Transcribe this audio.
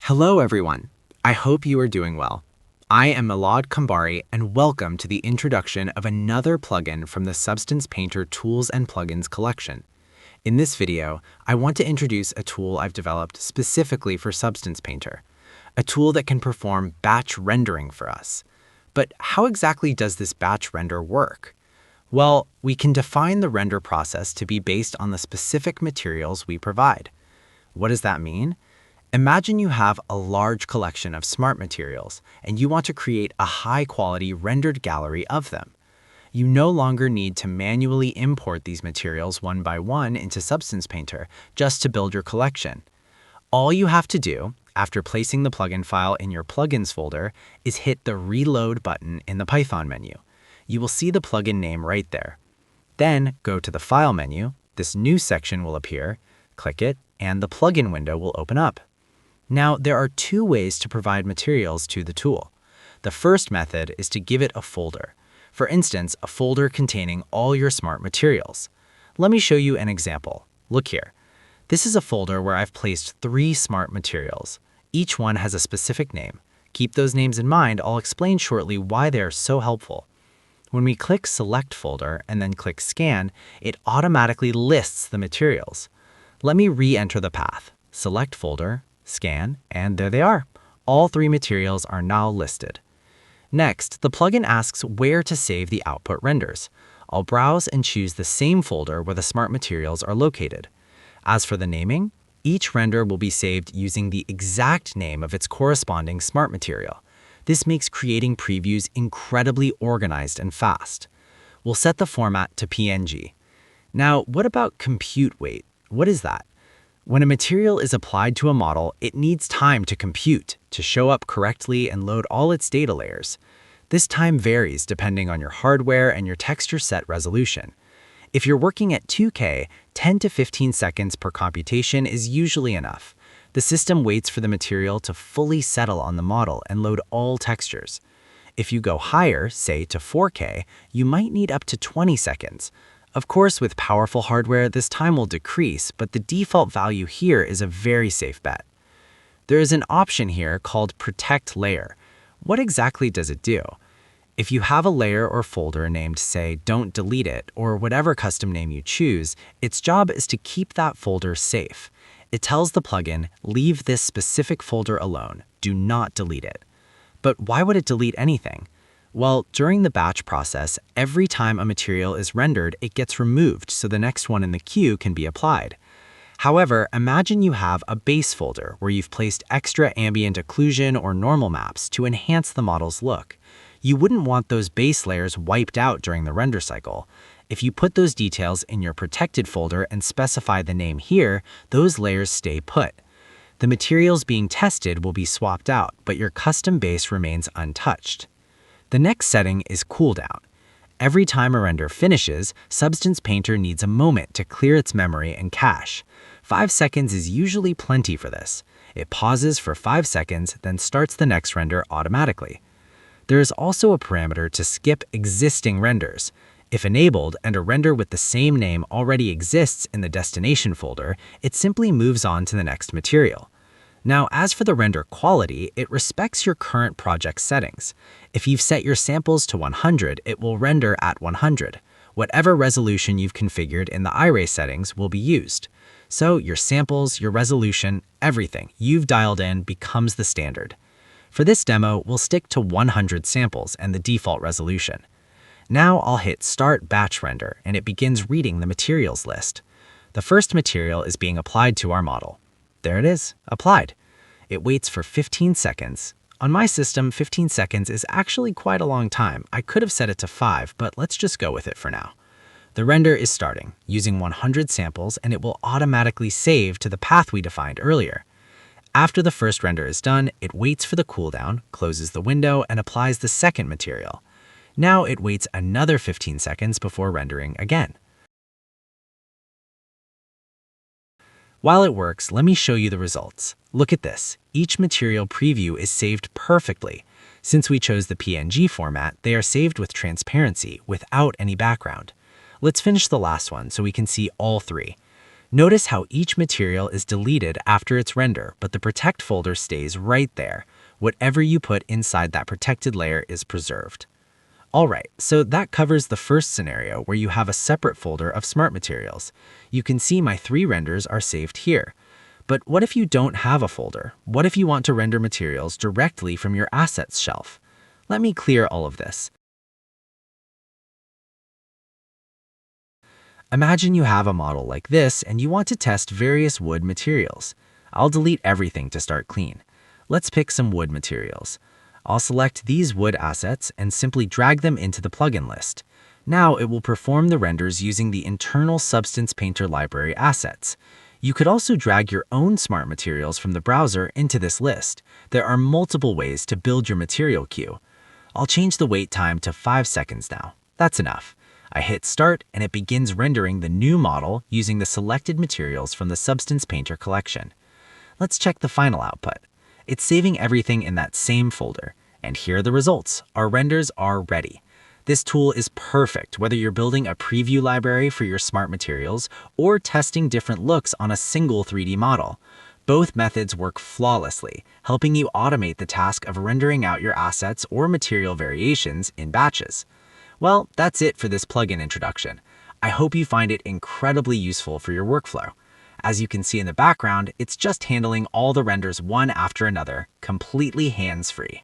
Hello everyone. I hope you are doing well. I am Milad Kambari and welcome to the introduction of another plugin from the Substance Painter Tools and Plugins collection. In this video, I want to introduce a tool I've developed specifically for Substance Painter, a tool that can perform batch rendering for us. But how exactly does this batch render work? Well, we can define the render process to be based on the specific materials we provide. What does that mean? Imagine you have a large collection of smart materials and you want to create a high-quality rendered gallery of them. You no longer need to manually import these materials one by one into Substance Painter just to build your collection. All you have to do, after placing the plugin file in your plugins folder, is hit the Reload button in the Python menu. You will see the plugin name right there. Then go to the File menu, this new section will appear, click it, and the plugin window will open up. Now, there are two ways to provide materials to the tool. The first method is to give it a folder. For instance, a folder containing all your smart materials. Let me show you an example. Look here. This is a folder where I've placed 3 smart materials. Each one has a specific name. Keep those names in mind. I'll explain shortly why they are so helpful. When we click Select Folder and then click Scan, it automatically lists the materials. Let me re-enter the path. Select Folder, Scan, and there they are. All 3 materials are now listed. Next, the plugin asks where to save the output renders. I'll browse and choose the same folder where the smart materials are located. As for the naming, each render will be saved using the exact name of its corresponding smart material. This makes creating previews incredibly organized and fast. We'll set the format to PNG. Now, what about compute wait? What is that? When a material is applied to a model, it needs time to compute, to show up correctly and load all its data layers. This time varies depending on your hardware and your texture set resolution. If you're working at 2K, 10 to 15 seconds per computation is usually enough. The system waits for the material to fully settle on the model and load all textures. If you go higher, say to 4K, you might need up to 20 seconds. Of course, with powerful hardware, this time will decrease, but the default value here is a very safe bet. There is an option here called Protect Layer. What exactly does it do? If you have a layer or folder named, say, Don't Delete It, or whatever custom name you choose, its job is to keep that folder safe. It tells the plugin, leave this specific folder alone. Do not delete it. But why would it delete anything? Well, during the batch process, every time a material is rendered, it gets removed so the next one in the queue can be applied. However, imagine you have a base folder where you've placed extra ambient occlusion or normal maps to enhance the model's look. You wouldn't want those base layers wiped out during the render cycle. If you put those details in your protected folder and specify the name here, those layers stay put. The materials being tested will be swapped out, but your custom base remains untouched. The next setting is cooldown. Every time a render finishes, Substance Painter needs a moment to clear its memory and cache. 5 seconds is usually plenty for this. It pauses for 5 seconds, then starts the next render automatically. There is also a parameter to skip existing renders. If enabled and a render with the same name already exists in the destination folder, it simply moves on to the next material. Now, as for the render quality, it respects your current project settings. If you've set your samples to 100, it will render at 100. Whatever resolution you've configured in the Iray settings will be used. So your samples, your resolution, everything you've dialed in becomes the standard. For this demo, we'll stick to 100 samples and the default resolution. Now I'll hit Start Batch Render and it begins reading the materials list. The first material is being applied to our model. There it is, applied. It waits for 15 seconds. On my system, 15 seconds is actually quite a long time. I could have set it to 5, but let's just go with it for now. The render is starting, using 100 samples, and it will automatically save to the path we defined earlier. After the first render is done, it waits for the cooldown, closes the window, and applies the second material. Now it waits another 15 seconds before rendering again. While it works, let me show you the results. Look at this. Each material preview is saved perfectly. Since we chose the PNG format, they are saved with transparency, without any background. Let's finish the last one so we can see all 3. Notice how each material is deleted after its render, but the protect folder stays right there. Whatever you put inside that protected layer is preserved. Alright, so that covers the first scenario where you have a separate folder of smart materials. You can see my 3 renders are saved here. But what if you don't have a folder? What if you want to render materials directly from your assets shelf? Let me clear all of this. Imagine you have a model like this and you want to test various wood materials. I'll delete everything to start clean. Let's pick some wood materials. I'll select these wood assets and simply drag them into the plugin list. Now it will perform the renders using the internal Substance Painter library assets. You could also drag your own smart materials from the browser into this list. There are multiple ways to build your material queue. I'll change the wait time to 5 seconds now. That's enough. I hit start and it begins rendering the new model using the selected materials from the Substance Painter collection. Let's check the final output. It's saving everything in that same folder. And here are the results. Our renders are ready. This tool is perfect whether you're building a preview library for your smart materials or testing different looks on a single 3D model. Both methods work flawlessly, helping you automate the task of rendering out your assets or material variations in batches. Well, that's it for this plugin introduction. I hope you find it incredibly useful for your workflow. As you can see in the background, it's just handling all the renders one after another, completely hands-free.